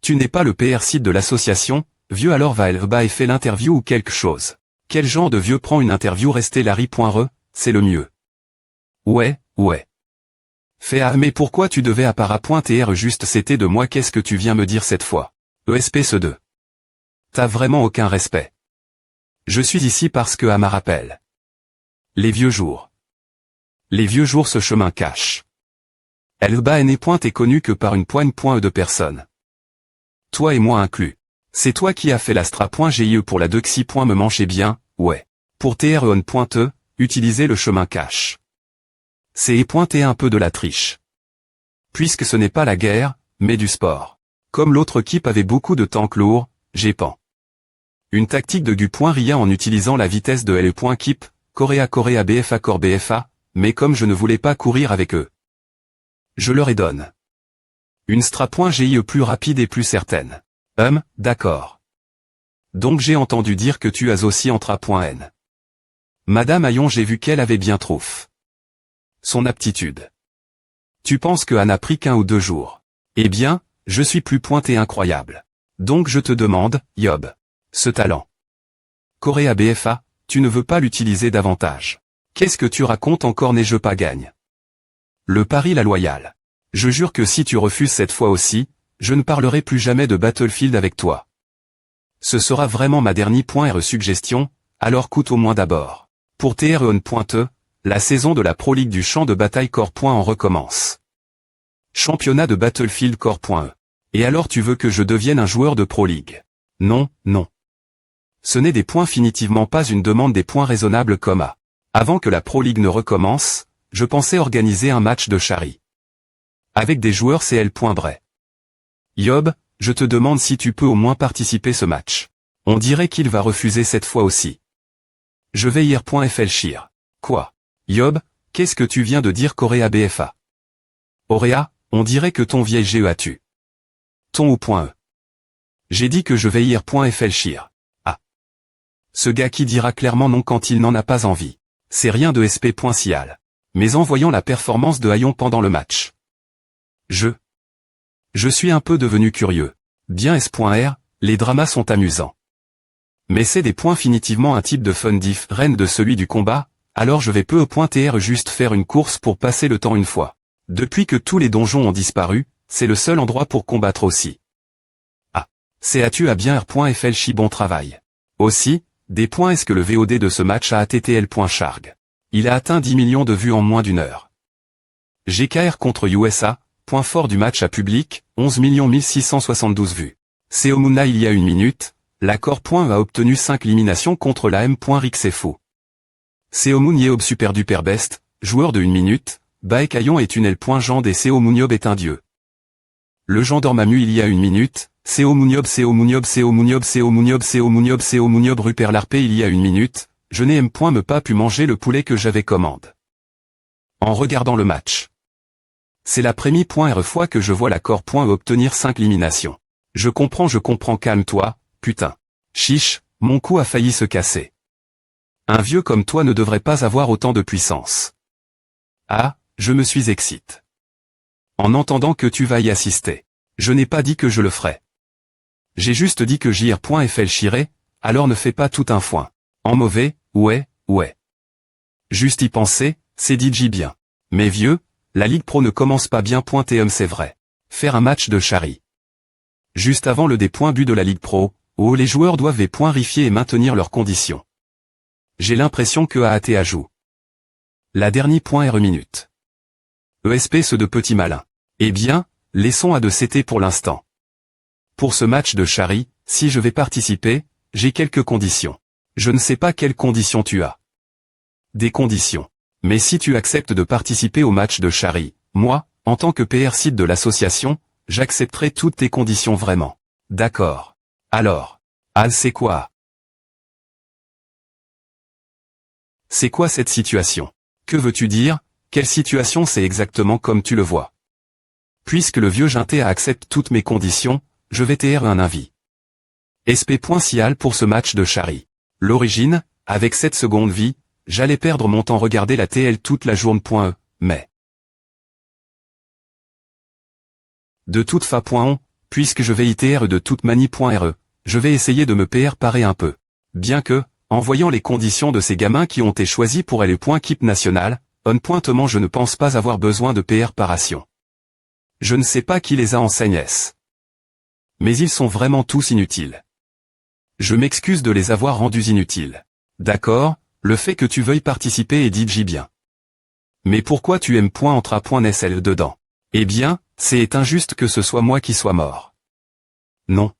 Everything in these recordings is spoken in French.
Tu n'es pas le PR site de l'association, vieux alors va Elba et fait l'interview ou quelque chose. Quel genre de vieux prend une interview restez Larry.re, c'est le mieux. Ouais. Fais mais pourquoi tu devais appara.tr juste c'était de moi qu'est-ce que tu viens me dire cette fois. ESP ce 2. T'as vraiment aucun respect. Je suis ici parce que à ma rappel. Les vieux jours. Les vieux jours ce chemin cache. Elba est connu que par une poigne de personnes. Toi et moi inclus. C'est toi qui as fait l'astra.gie pour la Dexi. Me manchez bien, ouais. Pour TREON.e, utilisez le chemin cache. C'est pointer un peu de la triche. Puisque ce n'est pas la guerre, mais du sport. Comme l'autre équipe avait beaucoup de tanks lourds, j'ai pan. Une tactique de Gu.ria en utilisant la vitesse de LE.keep, Korea BFA Core BFA, mais comme je ne voulais pas courir avec eux. Je leur ai donne. Une stra.gie plus rapide et plus certaine. D'accord. Donc j'ai entendu dire que tu as aussi entra.n. Madame Ayon j'ai vu qu'elle avait bien trouf. Son aptitude. Tu penses que Anne a pris qu'1 ou 2 jours. Eh bien, je suis plus pointé incroyable. Donc je te demande, Yob. Ce talent. Korea BFA, tu ne veux pas l'utiliser davantage. Qu'est-ce que tu racontes encore n'ai-je pas gagne. Le pari la loyale. Je jure que si tu refuses cette fois aussi, je ne parlerai plus jamais de Battlefield avec toi. Ce sera vraiment ma dernière suggestion, alors coûte au moins d'abord. Pour TREON.e, la saison de la Pro League du champ de bataille Core. En recommence. Championnat de Battlefield Core.e. Et alors tu veux que je devienne un joueur de Pro League? Non. Ce n'est définitivement pas une demande des points raisonnables comme à. Avant que la Pro League ne recommence, je pensais organiser un match de Chari. Avec des joueurs CL.bray. Yob, je te demande si tu peux au moins participer ce match. On dirait qu'il va refuser cette fois aussi. Je vais ir.flchir. Quoi? Yob, qu'est-ce que tu viens de dire Korea BFA? Auréa, on dirait que ton vieil GE a tu. Ton ou.e. J'ai dit que je vais ir.flchir. Ah. Ce gars qui dira clairement non quand il n'en a pas envie. C'est rien de sp.cial. Mais en voyant la performance de Hayon pendant le match. Je suis un peu devenu curieux. Bien S.R, les dramas sont amusants. Mais c'est définitivement un type de fun différent de celui du combat, alors je vais peu.tr juste faire une course pour passer le temps une fois. Depuis que tous les donjons ont disparu, c'est le seul endroit pour combattre aussi. Ah. C'est à bien r.flchi bon travail. Aussi, des points est-ce que le VOD de ce match a attl.charg. Il a atteint 10 millions de vues en moins d'une heure. GKR contre USA, point fort du match à public, 11 1672 vues. Seomuna il y a 1 minute, la Core.e a obtenu 5 éliminations contre la M.Rixefo. Seomun Yeob super duper best, joueur de 1 minute, Baekayon est une L.Jand et Seomunyob est un dieu. Le gendarmamu il y a 1 minute, Seomunyob Rupert Larpé il y a 1 minute, je n'ai me pas pu manger le poulet que j'avais commande. En regardant le match. C'est la première fois que je vois la Core.e obtenir 5 éliminations. Je comprends calme-toi, putain. Chiche, mon cou a failli se casser. Un vieux comme toi ne devrait pas avoir autant de puissance. Ah, je me suis excité. En entendant que tu vas y assister. Je n'ai pas dit que je le ferais. J'ai juste dit que jir.flchirai, alors ne fais pas tout un foin. En mauvais, ouais. Juste y penser, c'est DJ bien. Mais vieux, la Ligue Pro ne commence pas bien. C'est vrai. Faire un match de Chari. Juste avant le but de la Ligue Pro, où les joueurs doivent rifier et maintenir leurs conditions. J'ai l'impression que AAT ajoute. La dernière minute. ESP ce de petit malin. Eh bien, laissons à de CT pour l'instant. Pour ce match de Chari, si je vais participer, j'ai quelques conditions. Je ne sais pas quelles conditions tu as. Des conditions. Mais si tu acceptes de participer au match de Chari, moi, en tant que PR site de l'association, j'accepterai toutes tes conditions vraiment. D'accord. Alors. C'est quoi? C'est quoi cette situation? Que veux-tu dire? Quelle situation c'est exactement comme tu le vois? Puisque le vieux Ginté accepte toutes mes conditions, je vais TR un avis. SP.cial pour ce match de Chari. L'origine, avec 7 secondes vie, j'allais perdre mon temps regarder la TL toute la journée. Mais. De toute façon, Puisque je vais ITR de toute manie.re, je vais essayer de me PR parer un peu. Bien que, en voyant les conditions de ces gamins qui ont été choisis pour aller keep national, honnêtement je ne pense pas avoir besoin de PR paration. Je ne sais pas qui les a enseignés. Mais ils sont vraiment tous inutiles. Je m'excuse de les avoir rendus inutiles. D'accord, le fait que tu veuilles participer est DJ bien. Mais pourquoi tu aimes .entra.nsl dedans? Eh bien, c'est injuste que ce soit moi qui sois mort. Non.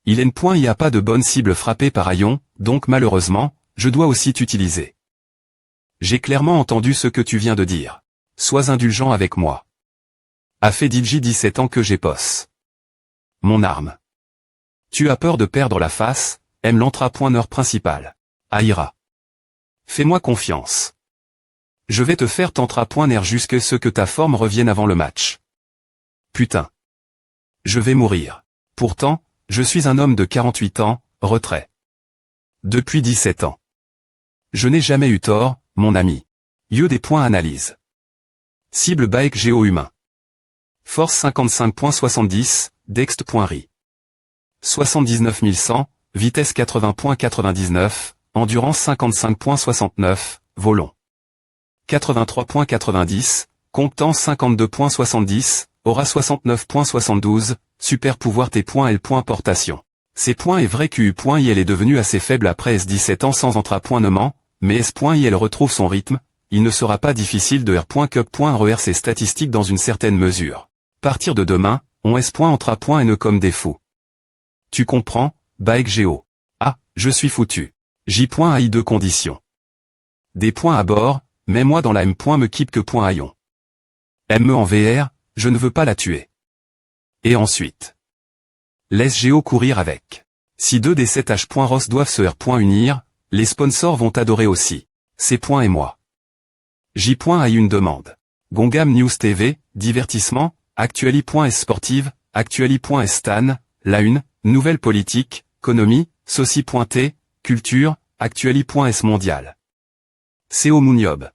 Il n'y a pas de bonne cible frappée par Aion, donc malheureusement, je dois aussi t'utiliser. J'ai clairement entendu ce que tu viens de dire. Sois indulgent avec moi. A fait DJ 17 ans que j'ai posse. Mon arme. Tu as peur de perdre la face, aime l'entra.neur principal. Aïra. Fais-moi confiance. Je vais te faire t'entra.ner jusqu'à ce que ta forme revienne avant le match. Putain. Je vais mourir. Pourtant, je suis un homme de 48 ans, retrait. Depuis 17 ans. Je n'ai jamais eu tort, mon ami. Des points analyse. Cible bike géo-humain. Force 55.70, dext.ri. 79 100, vitesse 80.99, endurance 55.69, volon. 83.90, compétence 52.70, aura 69.72, super pouvoir T.L. Portation. Ces points est vrai QU.IL est devenu assez faible après S17 ans sans entrapointement, mais S.IL retrouve son rythme, il ne sera pas difficile de R.Cup.RER ses statistiques dans une certaine mesure. Partir de demain, on S.entra.N comme des fous. Tu comprends, Bike Géo. Ah, je suis foutu. J.AI 2 conditions. Des points à bord, mais moi dans la M. me keep que .Aion. ME en VR, je ne veux pas la tuer. Et ensuite. Laisse Géo courir avec. Si 2 des 7 H.Ross doivent se R.unir, les sponsors vont adorer aussi. C'est point et moi. J.A une demande. Gongam News TV, divertissement, Actuali.S sportive, Actuali.S-Stan, la une, nouvelle politique, économie, Soci.T, culture, Actuali.S mondial. Seo Mouniob.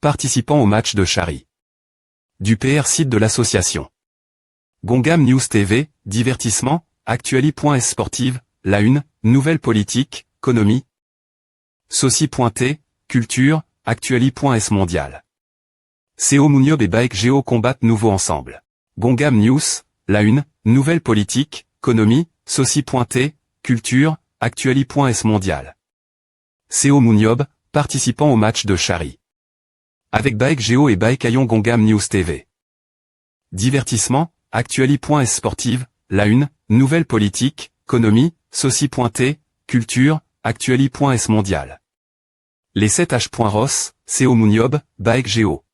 Participant au match de Chari. Du PR site de l'association. Gongam News TV, divertissement, Actuali.S sportive, la une, nouvelle politique, économie. Soci.T, culture, Actuali.S mondial. Seo Mouniob et Bike Géo combattent nouveau ensemble. Gongam News, la une, nouvelle politique, économie, Soci.T, culture, Actuali.S mondial. Seo Mouniob, participant au match de Chari. Avec Bike Géo et Bike Aion Gongam News TV. Divertissement, Actuali.S sportive, la une, nouvelle politique, économie, Soci.T, culture, Actuali.S mondial. Les 7 H.Ross, Seo Mouniob, Bike Géo.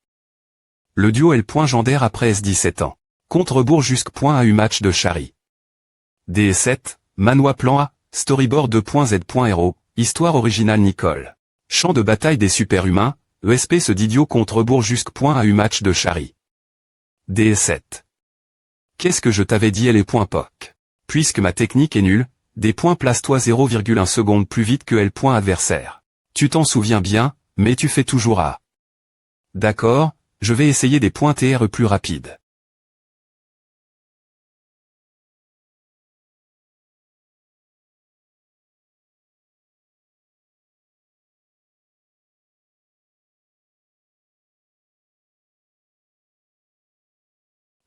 Le duo L. Gender après S17 ans. Contre-bourg jusqu'à.AU match de Chari. DS7, Manois plan A, Storyboard 2.Z.RO, Histoire originale Nicole. Champ de bataille des super-humains, ESP ce d'idiot contre-bourg jusqu'à.AU match de Chari. DS7. Qu'est-ce que je t'avais dit L. POC. Puisque ma technique est nulle, des points place-toi 0,1 seconde plus vite que L. Adversaire. Tu t'en souviens bien, mais tu fais toujours A. D'accord, je vais essayer des points TR plus rapides.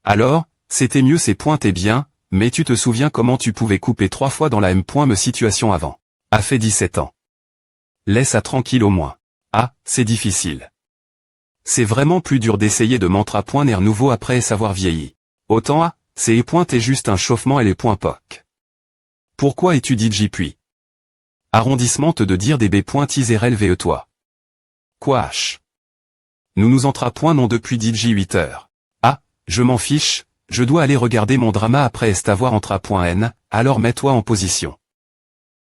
Alors, c'était mieux ces points t'es bien, mais tu te souviens comment tu pouvais couper 3 fois dans la M. me situation avant. A fait 17 ans. Laisse à tranquille au moins. Ah, c'est difficile. C'est vraiment plus dur d'essayer de m'entra.ner nouveau après savoir vieilli. Autant A, c'est t'es juste un chauffement et les points POC. Pourquoi es-tu DJ puis? Arrondissement te de dire des B.ISRLVE toi. Quoi H? Nous nous entra.non depuis DJ 8 heures. Ah, je m'en fiche, je dois aller regarder mon drama après avoir entra.n, alors mets-toi en position.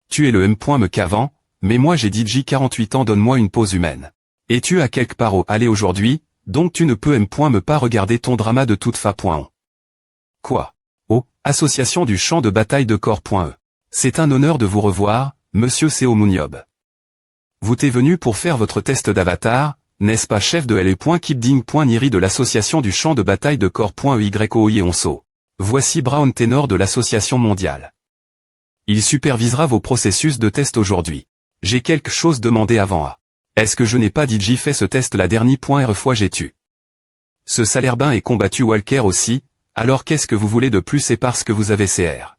Tu es le M. me qu'avant, mais moi j'ai DJ 48 ans donne-moi une pause humaine. Et tu as quelque part au aller aujourd'hui, donc tu ne peux M. me pas regarder ton drama de toute fa.on. Quoi? Oh, association du champ de bataille de corps.e. C'est un honneur de vous revoir, monsieur Seo Mouniob. Vous t'es venu pour faire votre test d'avatar, n'est-ce pas chef de L.Keepding.Niri de l'association du champ de bataille de corps.EYOI onso. Voici Brown Ténor de l'Association mondiale. Il supervisera vos processus de test aujourd'hui. J'ai quelque chose demandé avant à. Est-ce que je n'ai pas dit fait ce test la dernière .r fois j'ai tu. Ce salaire bain est combattu Walker aussi, alors qu'est-ce que vous voulez de plus et parce que vous avez CR.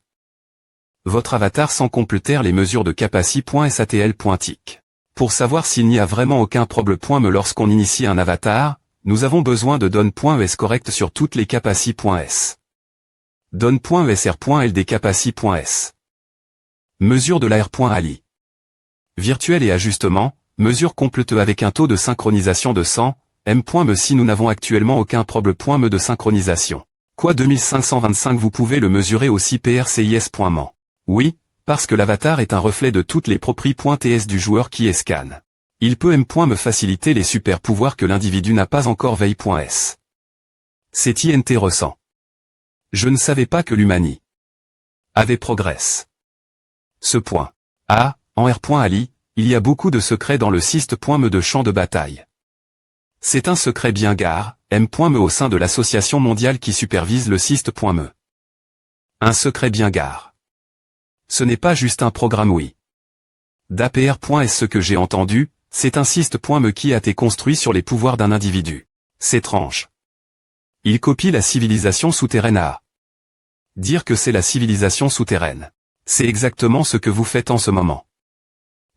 Votre avatar sans compléter les mesures de capacity.satl.tic. Pour savoir s'il n'y a vraiment aucun problème lorsqu'on initie un avatar, nous avons besoin de donne.es correct sur toutes les capacity.s. Donne.esr.ld capacity.s. Mesure de la R.ali. Virtuel et ajustement, mesure complète avec un taux de synchronisation de 100, m.me si nous n'avons actuellement aucun problème de synchronisation. Quoi 2525 vous pouvez le mesurer aussi prcis.man. Oui, parce que l'avatar est un reflet de toutes les propriétés du joueur qui est scan. Il peut me faciliter les super pouvoirs que l'individu n'a pas encore veille.s. C'est INT ressent. Je ne savais pas que l'humani avait progresse. Ce point. Ah, en R.ali, il y a beaucoup de secrets dans le syst.me de champ de bataille. C'est un secret bien gare, m.me au sein de l'association mondiale qui supervise le syst.me. Un secret bien gare. Ce n'est pas juste un programme oui. d'APR.s ce que j'ai entendu, c'est un syst.me qui a été construit sur les pouvoirs d'un individu. C'est étrange. Il copie la civilisation souterraine à. Dire que c'est la civilisation souterraine. C'est exactement ce que vous faites en ce moment.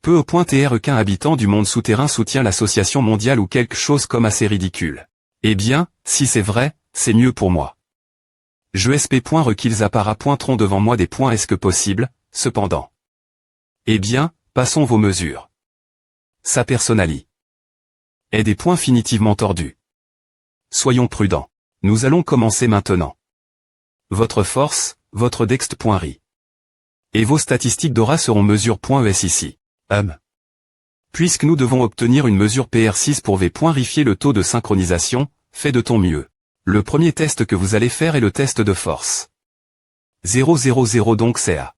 Peu au point qu'un habitant du monde souterrain soutient l'association mondiale ou quelque chose comme assez ridicule. Eh bien, si c'est vrai, c'est mieux pour moi. Je sp. qu'ils apparaîtront devant moi des points est-ce que possible, cependant. Eh bien, passons vos mesures. Sa personnalité est des points finitivement tordus. Soyons prudents. Nous allons commencer maintenant. Votre force, votre dext.ri. Et vos statistiques d'aura seront mesure.es ici. Puisque nous devons obtenir une mesure PR6 pour vérifier le taux de synchronisation, fais de ton mieux. Le premier test que vous allez faire est le test de force. 000 donc c'est A.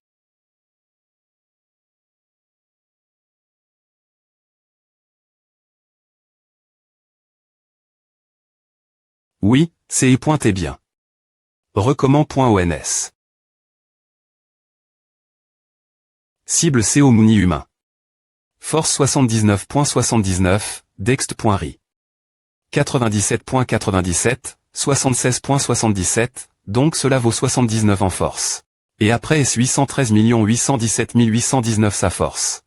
Oui, c'est et bien. Recommand.ons. Cible CO Mouni humain. Force 79.79, dext.ri. 97.97, 76.77, donc cela vaut 79 en force. Et après est 813 817 819 sa force.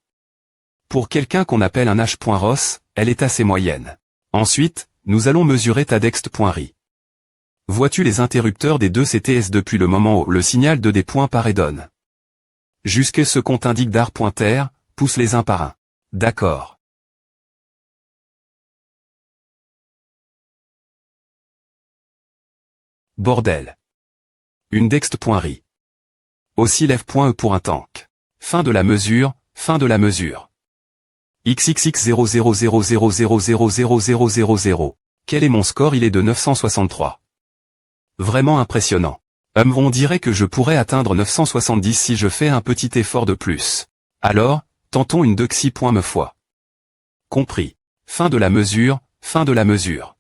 Pour quelqu'un qu'on appelle un H.Ross, elle est assez moyenne. Ensuite, nous allons mesurer ta dext.ri. Vois-tu les interrupteurs des deux CTS depuis le moment où le signal de des points par et donne. Jusqu'à ce qu'on t'indique d'art.ter, pousse les uns par un. D'accord. Bordel. Une dext.ri. Aussi lève.e pour un tank. Fin de la mesure, fin de la mesure. XXX 00000000000. Quel est mon score? Il est de 963. Vraiment impressionnant. On dirait que je pourrais atteindre 970 si je fais un petit effort de plus. Alors, tentons une dexi.me fois. Compris. Fin de la mesure, fin de la mesure.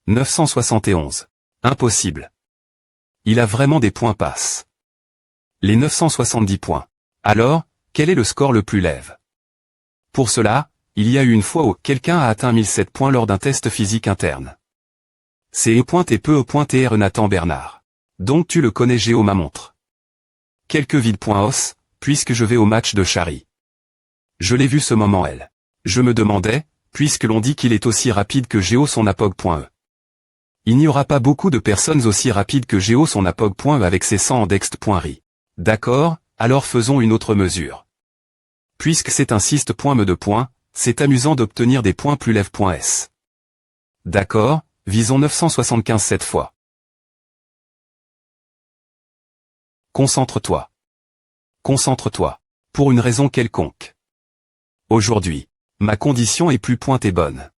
971. Impossible. Il a vraiment des points passes. Les 970 points. Alors, quel est le score le plus lève? Pour cela, il y a eu une fois où quelqu'un a atteint 1007 points lors d'un test physique interne. C'est e.et Nathan Bernard. Donc tu le connais Géo ma montre. Quelques vides.os, puisque je vais au match de Chari. Je l'ai vu ce moment elle. Je me demandais, puisque l'on dit qu'il est aussi rapide que Géo son apog.e. Il n'y aura pas beaucoup de personnes aussi rapides que Géo son apog.e avec ses 100 en dext.ri. D'accord, alors faisons une autre mesure. Puisque c'est un syst.me de points, c'est amusant d'obtenir des points plus lève.s. D'accord, visons 975 cette fois. Concentre-toi. Concentre-toi. Pour une raison quelconque. Aujourd'hui, ma condition est plus pointe et bonne.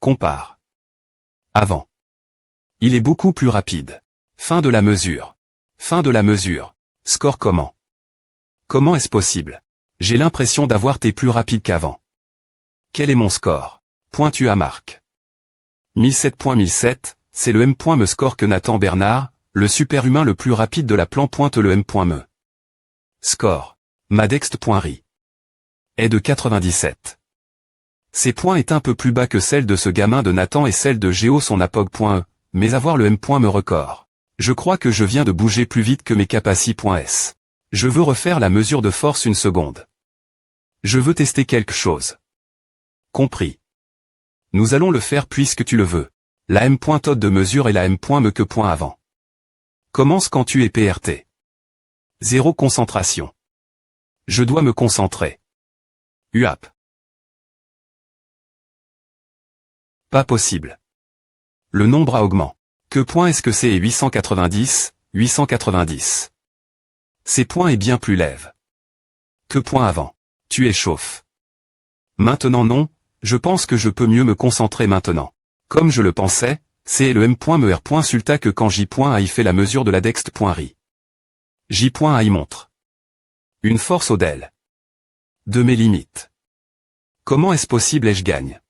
Compare. Avant. Il est beaucoup plus rapide. Fin de la mesure. Fin de la mesure. Score comment? Comment est-ce possible? J'ai l'impression d'avoir été plus rapide qu'avant. Quel est mon score? Pointu à marque. 1007.1007, c'est le M.me score que Nathan Bernard, le superhumain le plus rapide de la plan pointe le M.me. Score. Madext.ri. Est de 97. Ces points est un peu plus bas que celle de ce gamin de Nathan et celle de Géo son apog.e, mais avoir le M.me record. Je crois que je viens de bouger plus vite que mes capaci.s. Je veux refaire la mesure de force une seconde. Je veux tester quelque chose. Compris. Nous allons le faire puisque tu le veux. La M.tode de mesure et la M.me que point avant. Commence quand tu es PRT. 0 concentration. Je dois me concentrer. UAP. Pas possible. Le nombre à augment. Que point est-ce que c'est 890, 890. Ces points est bien plus lève. Que point avant. Tu échauffes. Maintenant non, je pense que je peux mieux me concentrer maintenant. Comme je le pensais, c'est le M.me sulta que quand J.ai fait la mesure de la dext.ri. J.ai montre. Une force au del. De mes limites. Comment est-ce possible et je gagne?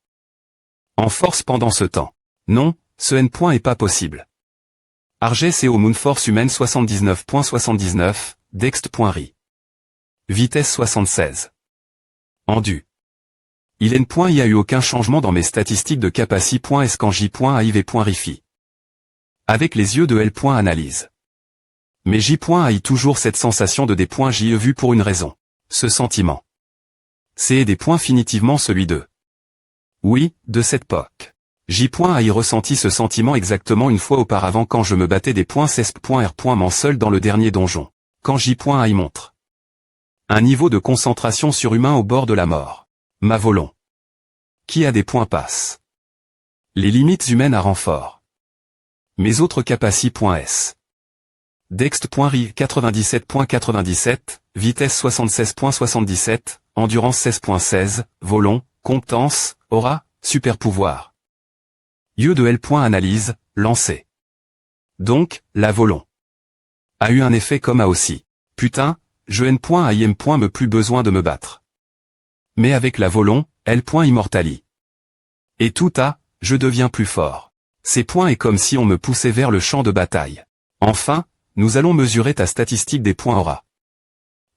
En force pendant ce temps. Non, ce N point est pas possible. Arges et au Moon force humaine 79.79, dext.ri. Vitesse 76. Endu. Il N point y a eu aucun changement dans mes statistiques de capaci.s quand J.aiv.rifi. Avec les yeux de L. analyse. Mais J.ai toujours cette sensation de des points J vu pour une raison. Ce sentiment. C'est des points finitivement celui de. Oui, de cette POC. J.ai ressenti ce sentiment exactement une fois auparavant quand je me battais des points cesp.r. seul dans le dernier donjon. Quand J.ai montre. Un niveau de concentration surhumain au bord de la mort. Ma volon. Qui a des points passe. Les limites humaines à renfort. Mes autres capaci.s. Dext.ri 97.97, vitesse 76.77, endurance 16.16, volon, compétence, aura, super pouvoir. Yeux de L. Analyse, lancé. Donc, la volon. A eu un effet comme a aussi. Putain, je N.ai me plus besoin de me battre. Mais avec la volon, L. immortali. Et tout a, je deviens plus fort. Ces points est comme si on me poussait vers le champ de bataille. Enfin, nous allons mesurer ta statistique des points aura.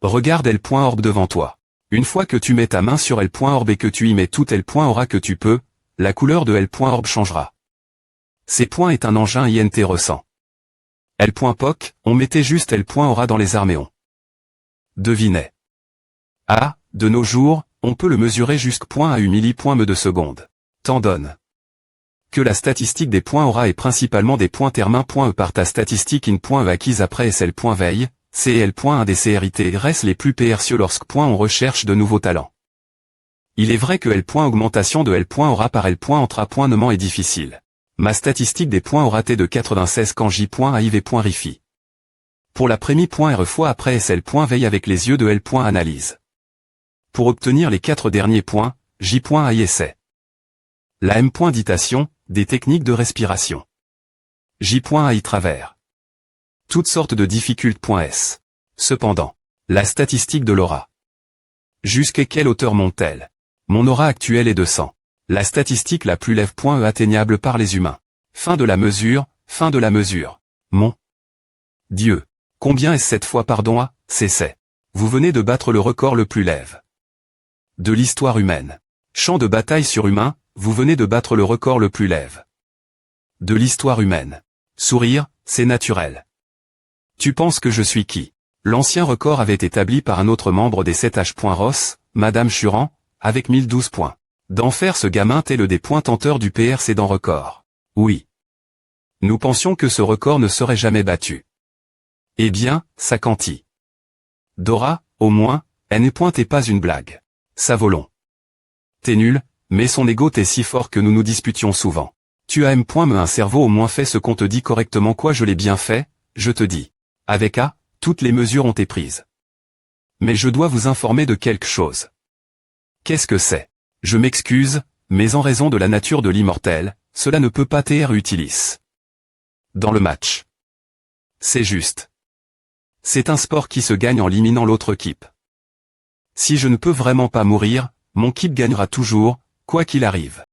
Regarde L.orb devant toi. Une fois que tu mets ta main sur L.orb et que tu y mets tout L.aura que tu peux, la couleur de L.orb changera. Ces points est un engin INT ressent. L.poc, on mettait juste L.aura dans les arméons. Devinez. Ah, de nos jours, on peut le mesurer jusqu'à milli.me de seconde. T'en donne. Que la statistique des points aura est principalement des points termin.e par ta statistique in.e acquise après SL.veille, CL.1 des CRIT restent les plus percieux lorsqu'on recherche de nouveaux talents. Il est vrai que L.augmentation de L.aura par L.entra.nement est difficile. Ma statistique des points aura été de 96 quand J.aiv.rifi. Pour la prémie.re fois après SL.veille avec les yeux de L.analyse. Pour obtenir les 4 derniers points, J.ai essaie. La M.ditation, des techniques de respiration. J.ai travers. Toutes sortes de difficultés.s. Cependant, la statistique de l'aura. Jusqu'à quelle hauteur monte-t-elle? Mon aura actuelle est de 100. La statistique la plus lève.e atteignable par les humains. Fin de la mesure, fin de la mesure. Mon Dieu. Combien est-ce cette fois pardon à, c'est. Vous venez de battre le record le plus lève. De l'histoire humaine. Champ de bataille surhumain, vous venez de battre le record le plus lève. De l'histoire humaine. Sourire, c'est naturel. Tu penses que je suis qui? L'ancien record avait été établi par un autre membre des 7H. Madame Churan, avec 1012 points. D'en faire ce gamin t'es le des points tenteurs du PRC dans record. Oui. Nous pensions que ce record ne serait jamais battu. Eh bien, ça quanti. Dora, au moins, elle n'est point et pas une blague. Ça volon. T'es nul, mais son ego t'est si fort que nous nous disputions souvent. Tu as M.me un cerveau au moins fait ce qu'on te dit correctement quoi je l'ai bien fait, je te dis. Avec A, toutes les mesures ont été prises. Mais je dois vous informer de quelque chose. Qu'est-ce que c'est? Je m'excuse, mais en raison de la nature de l'immortel, cela ne peut pas être utilis. Dans le match. C'est juste. C'est un sport qui se gagne en éliminant l'autre équipe. Si je ne peux vraiment pas mourir, mon équipe gagnera toujours, quoi qu'il arrive.